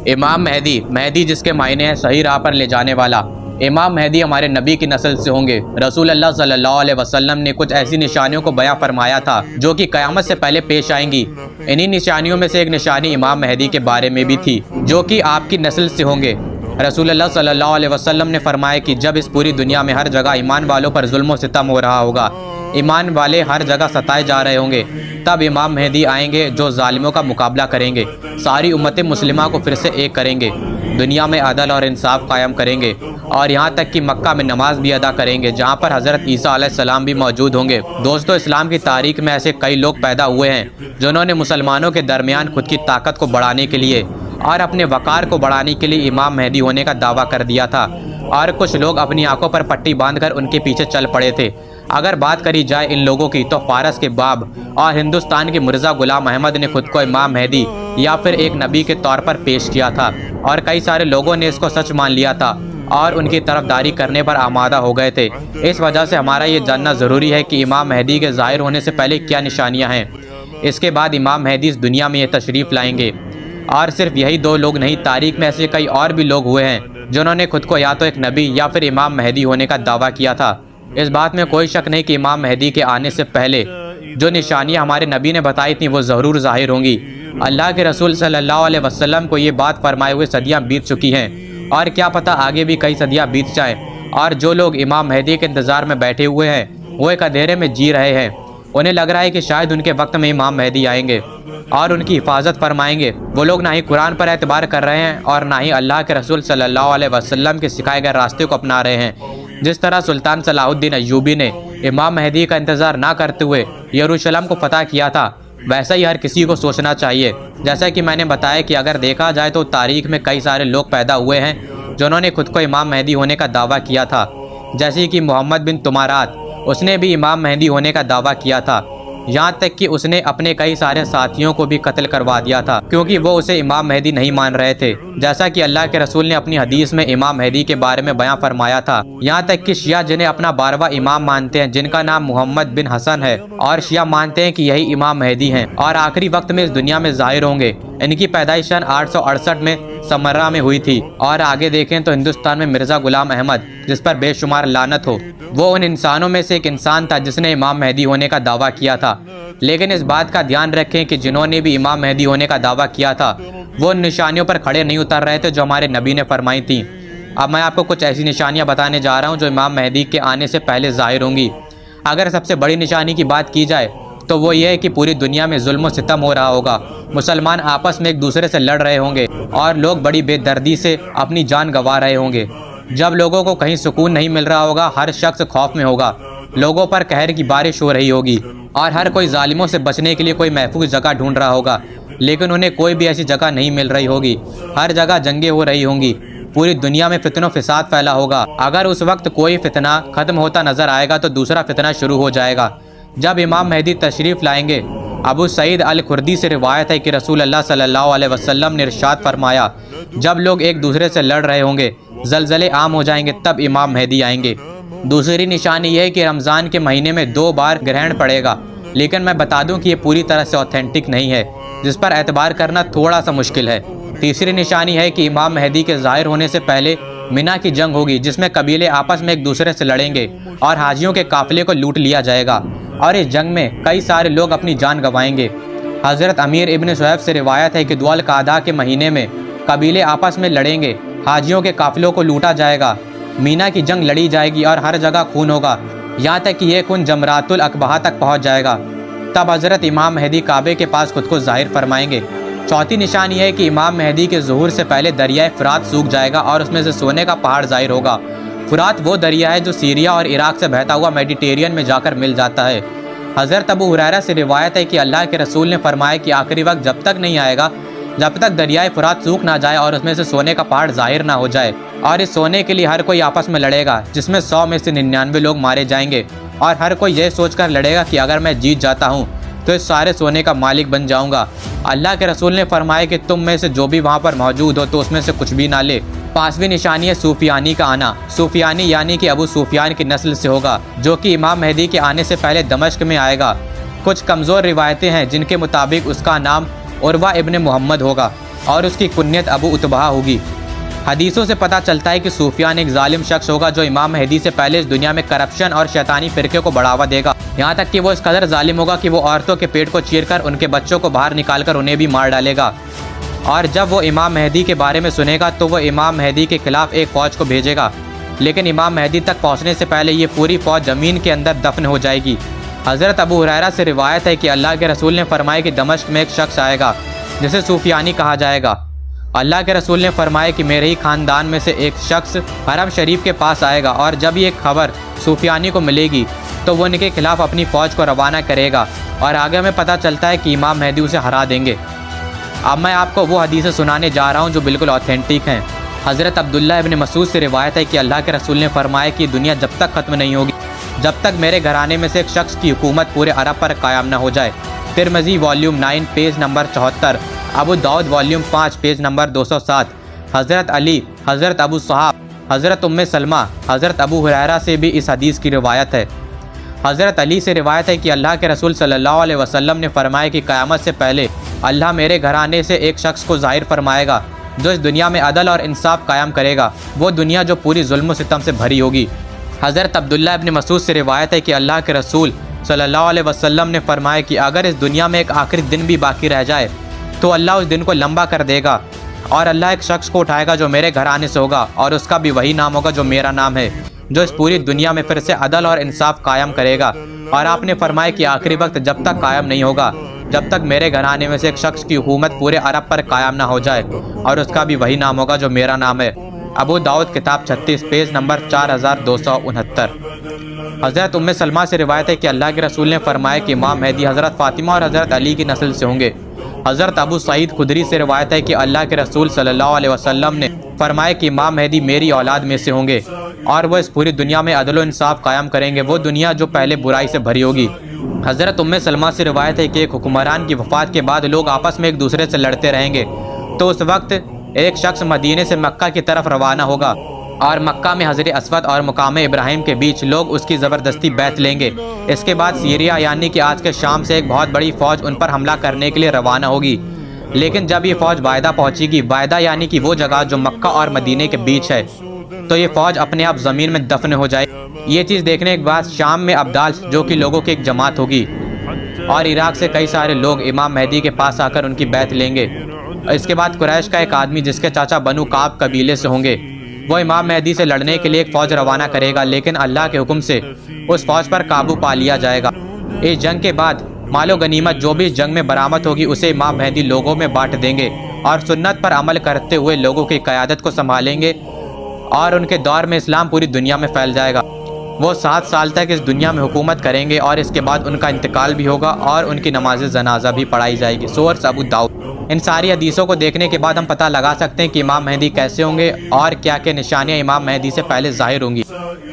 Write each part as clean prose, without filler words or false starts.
امام مہدی، مہدی جس کے معنی ہیں صحیح راہ پر لے جانے والا۔ امام مہدی ہمارے نبی کی نسل سے ہوں گے۔ رسول اللہ صلی اللہ علیہ وسلم نے کچھ ایسی نشانیوں کو بیان فرمایا تھا جو کہ قیامت سے پہلے پیش آئیں گی۔ انہی نشانیوں میں سے ایک نشانی امام مہدی کے بارے میں بھی تھی جو کہ آپ کی نسل سے ہوں گے۔ رسول اللہ صلی اللہ علیہ وسلم نے فرمایا کہ جب اس پوری دنیا میں ہر جگہ ایمان والوں پر ظلم و ستم ہو رہا ہوگا، ایمان والے ہر جگہ ستائے جا رہے ہوں گے، تب امام مہدی آئیں گے جو ظالموں کا مقابلہ کریں گے، ساری امت مسلمہ کو پھر سے ایک کریں گے، دنیا میں عدل اور انصاف قائم کریں گے، اور یہاں تک کہ مکہ میں نماز بھی ادا کریں گے جہاں پر حضرت عیسیٰ علیہ السلام بھی موجود ہوں گے۔ دوستو، اسلام کی تاریخ میں ایسے کئی لوگ پیدا ہوئے ہیں جنہوں نے مسلمانوں کے درمیان خود کی طاقت کو بڑھانے کے لیے اور اپنے وقار کو بڑھانے کے لیے امام مہدی ہونے کا دعویٰ کر دیا تھا، اور کچھ لوگ اپنی آنکھوں پر پٹی باندھ کر ان کے پیچھے چل پڑے تھے۔ اگر بات کری جائے ان لوگوں کی تو فارس کے باب اور ہندوستان کے مرزا غلام احمد نے خود کو امام مہدی یا پھر ایک نبی کے طور پر پیش کیا تھا، اور کئی سارے لوگوں نے اس کو سچ مان لیا تھا اور ان کی طرفداری کرنے پر آمادہ ہو گئے تھے۔ اس وجہ سے ہمارا یہ جاننا ضروری ہے کہ امام مہدی کے ظاہر ہونے سے پہلے کیا نشانیاں ہیں۔ اس کے بعد امام مہدی اس دنیا میں یہ تشریف لائیں گے، اور صرف یہی دو لوگ نہیں، تاریخ میں ایسے کئی اور بھی لوگ ہوئے ہیں جنہوں نے خود کو یا تو ایک نبی یا پھر امام مہدی ہونے کا دعویٰ کیا تھا۔ اس بات میں کوئی شک نہیں کہ امام مہدی کے آنے سے پہلے جو نشانیاں ہمارے نبی نے بتائی تھیں وہ ضرور ظاہر ہوں گی۔ اللہ کے رسول صلی اللہ علیہ وسلم کو یہ بات فرمائے ہوئے صدیاں بیت چکی ہیں، اور کیا پتہ آگے بھی کئی صدیاں بیت جائیں، اور جو لوگ امام مہدی کے انتظار میں بیٹھے ہوئے ہیں وہ ایک اندھیرے میں جی رہے ہیں، انہیں لگ رہا ہے کہ شاید ان کے وقت میں امام مہدی آئیں گے اور ان کی حفاظت فرمائیں گے۔ وہ لوگ نہ ہی قرآن پر اعتبار کر رہے ہیں اور نہ ہی اللہ کے رسول صلی اللہ علیہ وسلم کے سکھائے گئے راستے کو اپنا رہے ہیں۔ جس طرح سلطان صلاح الدین ایوبی نے امام مہدی کا انتظار نہ کرتے ہوئے یروشلم کو فتح کیا تھا، ویسا ہی ہر کسی کو سوچنا چاہیے۔ جیسا کہ میں نے بتایا کہ اگر دیکھا جائے تو تاریخ میں کئی سارے لوگ پیدا ہوئے ہیں جنہوں نے خود کو امام مہدی ہونے کا دعویٰ کیا تھا، جیسے کہ محمد بن تمارات، اس نے بھی امام مہدی ہونے کا دعویٰ کیا تھا، یہاں تک کہ اس نے اپنے کئی سارے ساتھیوں کو بھی قتل کروا دیا تھا کیونکہ وہ اسے امام مہدی نہیں مان رہے تھے، جیسا کہ اللہ کے رسول نے اپنی حدیث میں امام مہدی کے بارے میں بیان فرمایا تھا۔ یہاں تک کہ شیعہ جنہیں اپنا 12واں امام مانتے ہیں، جن کا نام محمد بن حسن ہے، اور شیعہ مانتے ہیں کہ یہی امام مہدی ہیں اور آخری وقت میں اس دنیا میں ظاہر ہوں گے۔ ان کی پیدائش سن 868 میں سمرہ میں ہوئی تھی، اور آگے دیکھیں تو ہندوستان میں مرزا غلام احمد، جس پر بے شمار لعنت ہو، وہ ان انسانوں میں سے ایک انسان تھا جس نے امام مہدی ہونے کا دعویٰ کیا تھا۔ لیکن اس بات کا دھیان رکھیں کہ جنہوں نے بھی امام مہدی ہونے کا دعویٰ کیا تھا وہ ان نشانیوں پر کھڑے نہیں اتر رہے تھے جو ہمارے نبی نے فرمائی تھیں۔ اب میں آپ کو کچھ ایسی نشانیاں بتانے جا رہا ہوں جو امام مہدی کے آنے سے پہلے ظاہر ہوں گی۔ اگر سب سے بڑی نشانی کی بات کی جائے تو وہ یہ ہے کہ پوری دنیا میں ظلم و ستم ہو رہا ہوگا، مسلمان آپس میں ایک دوسرے سے لڑ رہے ہوں گے اور لوگ بڑی بے دردی سے اپنی جان گنوا رہے ہوں گے۔ جب لوگوں کو کہیں سکون نہیں مل رہا ہوگا، ہر شخص خوف میں ہوگا، لوگوں پر قہر کی بارش ہو رہی ہوگی اور ہر کوئی ظالموں سے بچنے کے لیے کوئی محفوظ جگہ ڈھونڈ رہا ہوگا، لیکن انہیں کوئی بھی ایسی جگہ نہیں مل رہی ہوگی، ہر جگہ جنگیں ہو رہی ہوں گی، پوری دنیا میں فتن و فساد پھیلا ہوگا۔ اگر اس وقت کوئی فتنہ ختم ہوتا نظر آئے گا تو دوسرا فتنہ شروع ہو جائے گا۔ جب امام مہدی تشریف لائیں گے، ابو سعید الخدری سے روایت ہے کہ رسول اللہ صلی اللہ علیہ وسلم نے ارشاد فرمایا، جب لوگ ایک دوسرے سے لڑ رہے ہوں گے، زلزلے عام ہو جائیں گے، تب امام مہدی آئیں گے۔ دوسری نشانی یہ ہے کہ رمضان کے مہینے میں 2 بار گرہن پڑے گا، لیکن میں بتا دوں کہ یہ پوری طرح سے اوتھینٹک نہیں ہے، جس پر اعتبار کرنا تھوڑا سا مشکل ہے۔ تیسری نشانی ہے کہ امام مہدی کے ظاہر ہونے سے پہلے مینا کی جنگ ہوگی جس میں قبیلے آپس میں ایک دوسرے سے لڑیں گے اور حاجیوں کے قافلے کو لوٹ لیا جائے گا، اور اس جنگ میں کئی سارے لوگ اپنی جان گنوائیں گے۔ حضرت امیر ابن صہیب سے روایت ہے کہ ذو القعدہ کے مہینے میں قبیلے آپس میں لڑیں گے، حاجیوں کے قافلوں کو لوٹا جائے گا، مینا کی جنگ لڑی جائے گی اور ہر جگہ خون ہوگا، یہاں تک کہ یہ خون جمرات الاقبہ تک پہنچ جائے گا۔ تب حضرت امام مہدی کعبے کے پاس خود کو ظاہر فرمائیں گے۔ چوتھی نشانی ہے کہ امام مہدی کے ظہور سے پہلے دریائے فرات سوکھ جائے گا اور اس میں سے سونے کا پہاڑ ظاہر ہوگا۔ فرات وہ دریا ہے جو سیریا اور عراق سے بہتا ہوا میڈیٹیرین میں جا کر مل جاتا ہے۔ حضرت ابو ہریرہ سے روایت ہے کہ اللہ کے رسول نے فرمایا کہ آخری وقت جب تک نہیں آئے گا جب تک دریائے فرات سوکھ نہ جائے اور اس میں سے سونے کا پہاڑ ظاہر نہ ہو جائے، اور اس سونے کے لیے ہر کوئی آپس میں لڑے گا جس میں 100 میں سے 99 لوگ مارے جائیں گے، اور ہر کوئی یہ سوچ کر لڑے گا کہ اگر میں جیت جاتا ہوں تو اس سارے سونے کا مالک بن جاؤں گا۔ اللہ کے رسول نے فرمایا کہ تم میں سے جو بھی وہاں پر موجود ہو تو اس میں سے کچھ بھی نہ لے۔ 5ویں نشانی ہے سفیانی کا آنا۔ سفیانی یعنی کہ ابو سفیان کی نسل سے ہوگا، جو کہ امام مہدی کے آنے سے پہلے دمشق میں آئے گا۔ کچھ کمزور روایتیں ہیں جن کے مطابق اس کا نام عروہ ابن محمد ہوگا۔ اور اس کی کنیت ابو اتبا ہوگی۔ حدیثوں سے پتہ چلتا ہے کہ سفیان ایک ظالم شخص ہوگا جو امام مہدی سے پہلے اس دنیا میں کرپشن اور شیطانی فرقے کو بڑھاوا دے گا، یہاں تک کہ وہ اس قدر ظالم ہوگا کہ وہ عورتوں کے پیٹ کو چیر کر ان کے بچوں کو باہر نکال کر انہیں بھی مار ڈالے گا۔ اور جب وہ امام مہدی کے بارے میں سنے گا تو وہ امام مہدی کے خلاف ایک فوج کو بھیجے گا، لیکن امام مہدی تک پہنچنے سے پہلے یہ پوری فوج زمین کے اندر دفن ہو جائے گی۔ حضرت ابو ہریرہ سے روایت ہے کہ اللہ کے رسول نے فرمایا کہ دمشق میں ایک شخص آئے گا جسے سفیانی کہا جائے گا۔ اللہ کے رسول نے فرمایا کہ میرے ہی خاندان میں سے ایک شخص حرم شریف کے پاس آئے گا، اور جب یہ خبر سفیانی کو ملے گی تو وہ ان کے خلاف اپنی فوج کو روانہ کرے گا، اور آگے ہمیں پتہ چلتا ہے کہ امام مہدی اسے ہرا دیں گے۔ اب میں آپ کو وہ حدیثیں سنانے جا رہا ہوں جو بالکل اوتھینٹک ہیں۔ حضرت عبداللہ ابن مسعود سے روایت ہے کہ اللہ کے رسول نے فرمایا کہ دنیا جب تک ختم نہیں ہوگی جب تک میرے گھرانے میں سے ایک شخص کی حکومت پورے عرب پر قائم نہ ہو جائے۔ ترمذی والیوم 9 پیج نمبر 74، ابو داؤد والیوم 5 پیج نمبر 207۔ حضرت علی، حضرت ابو صحاب، حضرت ام سلمہ، حضرت ابو ہریرہ سے بھی اس حدیث کی روایت ہے۔ حضرت علی سے روایت ہے کہ اللہ کے رسول صلی اللہ علیہ وسلم نے فرمایا کہ قیامت سے پہلے اللہ میرے گھرانے سے ایک شخص کو ظاہر فرمائے گا جو اس دنیا میں عدل اور انصاف قائم کرے گا، وہ دنیا جو پوری ظلم و ستم سے بھری ہوگی۔ حضرت عبداللہ ابن مسعود سے روایت ہے کہ اللہ کے رسول صلی اللہ علیہ وسلم نے فرمایا کہ اگر اس دنیا میں ایک آخری دن بھی باقی رہ جائے تو اللہ اس دن کو لمبا کر دے گا، اور اللہ ایک شخص کو اٹھائے گا جو میرے گھرانے سے ہوگا، اور اس کا بھی وہی نام ہوگا جو میرا نام ہے، جو اس پوری دنیا میں پھر سے عدل اور انصاف قائم کرے گا۔ اور آپ نے فرمایا کہ آخری وقت جب تک قائم نہیں ہوگا جب تک میرے گھرانے میں سے ایک شخص کی حکومت پورے عرب پر قائم نہ ہو جائے، اور اس کا بھی وہی نام ہوگا جو میرا نام ہے۔ ابو داؤد کتاب 36 پیج نمبر 4269۔ حضرت ام سلمہ سے روایت ہے کہ اللہ کے رسول نے فرمایا کہ امام مہدی حضرت فاطمہ اور حضرت علی کی نسل سے ہوں گے۔ حضرت ابو سعید خدری سے روایت ہے کہ اللہ کے رسول صلی اللہ علیہ وسلم نے فرمایا کہ امام مہدی میری اولاد میں سے ہوں گے، اور وہ اس پوری دنیا میں عدل و انصاف قائم کریں گے، وہ دنیا جو پہلے برائی سے بھری ہوگی۔ حضرت ام سلمہ سے روایت ہے کہ ایک حکمران کی وفات کے بعد لوگ آپس میں ایک دوسرے سے لڑتے رہیں گے، تو اس وقت ایک شخص مدینے سے مکہ کی طرف روانہ ہوگا، اور مکہ میں حضر اسود اور مقام ابراہیم کے بیچ لوگ اس کی زبردستی بیعت لیں گے۔ اس کے بعد سیریا یعنی کہ آج کے شام سے ایک بہت بڑی فوج ان پر حملہ کرنے کے لیے روانہ ہوگی، لیکن جب یہ فوج بائدہ پہنچے گی، بائدہ یعنی کہ وہ جگہ جو مکہ اور مدینے کے بیچ ہے، تو یہ فوج اپنے آپ زمین میں دفن ہو جائے۔ یہ چیز دیکھنے کے بعد شام میں ابدال جو کہ لوگوں کی ایک جماعت ہوگی، اور عراق سے کئی سارے لوگ امام مہدی کے پاس آ کر ان کی بیعت لیں گے۔ اس کے بعد قریش کا ایک آدمی جس کے چاچا بنو کعب قبیلے سے ہوں گے، وہ امام مہدی سے لڑنے کے لیے ایک فوج روانہ کرے گا، لیکن اللہ کے حکم سے اس فوج پر قابو پا لیا جائے گا۔ اس جنگ کے بعد مال و غنیمت جو بھی اس جنگ میں برآمد ہوگی اسے امام مہدی لوگوں میں بانٹ دیں گے، اور سنت پر عمل کرتے ہوئے لوگوں کی قیادت کو سنبھالیں گے، اور ان کے دور میں اسلام پوری دنیا میں پھیل جائے گا۔ وہ 7 سال تک اس دنیا میں حکومت کریں گے، اور اس کے بعد ان کا انتقال بھی ہوگا اور ان کی نماز جنازہ بھی پڑھائی جائے گی۔ سورس ابو داؤد۔ ان ساری حدیثوں کو دیکھنے کے بعد ہم پتہ لگا سکتے ہیں کہ امام مہدی کیسے ہوں گے اور کیا کیا نشانیاں امام مہدی سے پہلے ظاہر ہوں گی۔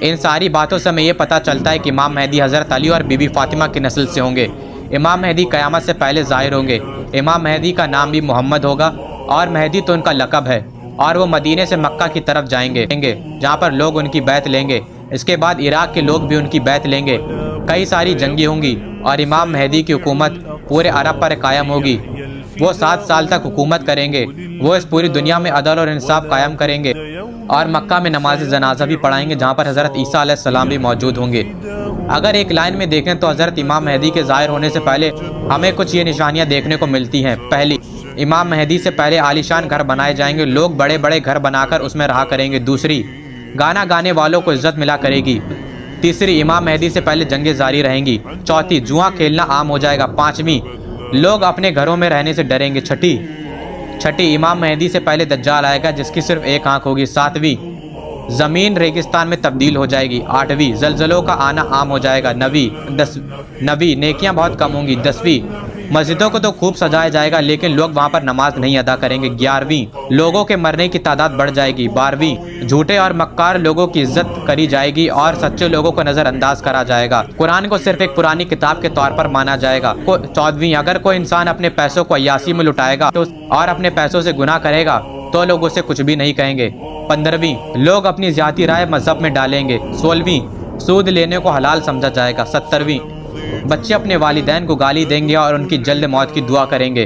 ان ساری باتوں سے ہمیں یہ پتہ چلتا ہے کہ امام مہدی حضرت علی اور بی بی فاطمہ کی نسل سے ہوں گے۔ امام مہدی قیامت سے پہلے ظاہر ہوں گے۔ امام مہدی کا نام بھی محمد ہوگا، اور مہدی تو ان کا لقب ہے، اور وہ مدینے سے مکہ کی طرف جائیں گے جہاں پر لوگ ان کی بیعت لیں گے۔ اس کے بعد عراق کے لوگ بھی ان کی بیعت لیں گے۔ کئی ساری جنگیں ہوں گی، اور امام مہدی کی حکومت پورے عرب پر قائم ہوگی۔ وہ 7 سال تک حکومت کریں گے، وہ اس پوری دنیا میں عدل اور انصاف قائم کریں گے، اور مکہ میں نماز جنازہ بھی پڑھائیں گے جہاں پر حضرت عیسیٰ علیہ السلام بھی موجود ہوں گے۔ اگر ایک لائن میں دیکھیں تو حضرت امام مہدی کے ظاہر ہونے سے پہلے ہمیں کچھ یہ نشانیاں دیکھنے کو ملتی ہیں۔ پہلی، امام مہدی سے پہلے عالیشان گھر بنائے جائیں گے، لوگ بڑے بڑے گھر بنا کر اس میں رہا کریں گے۔ دوسری، گانا گانے والوں کو عزت ملا کرے گی۔ تیسری، امام مہدی سے پہلے جنگیں جاری رہیں گی۔ چوتھی، جوا کھیلنا عام ہو جائے گا۔ پانچویں، لوگ اپنے گھروں میں رہنے سے ڈریں گے۔ چھٹی، امام مہدی سے پہلے دجال آئے گا جس کی صرف ایک آنکھ ہوگی۔ ساتویں، زمین ریگستان میں تبدیل ہو جائے گی۔ آٹھویں، زلزلوں کا آنا عام ہو جائے گا۔ نویں، نیکیاں بہت کم ہوں گی۔ 10ویں، مسجدوں کو تو خوب سجایا جائے گا لیکن لوگ وہاں پر نماز نہیں ادا کریں گے۔ 11ویں، لوگوں کے مرنے کی تعداد بڑھ جائے گی۔ 12ویں، جھوٹے اور مکار لوگوں کی عزت کری جائے گی اور سچے لوگوں کو نظر انداز کرا جائے گا۔ قرآن کو صرف ایک پرانی کتاب کے طور پر مانا جائے گا۔ 14ویں، اگر کوئی انسان اپنے پیسوں کو عیاشی میں لٹائے گا اور اپنے پیسوں سے گناہ کرے گا تو لوگ اسے کچھ بھی نہیں کہیں گے۔ 15ویں، لوگ اپنی ذاتی رائے مذہب میں ڈالیں گے۔ 16ویں، سود لینے کو حلال سمجھا جائے گا۔ 17ویں، بچے اپنے والدین کو گالی دیں گے اور ان کی جلد موت کی دعا کریں گے۔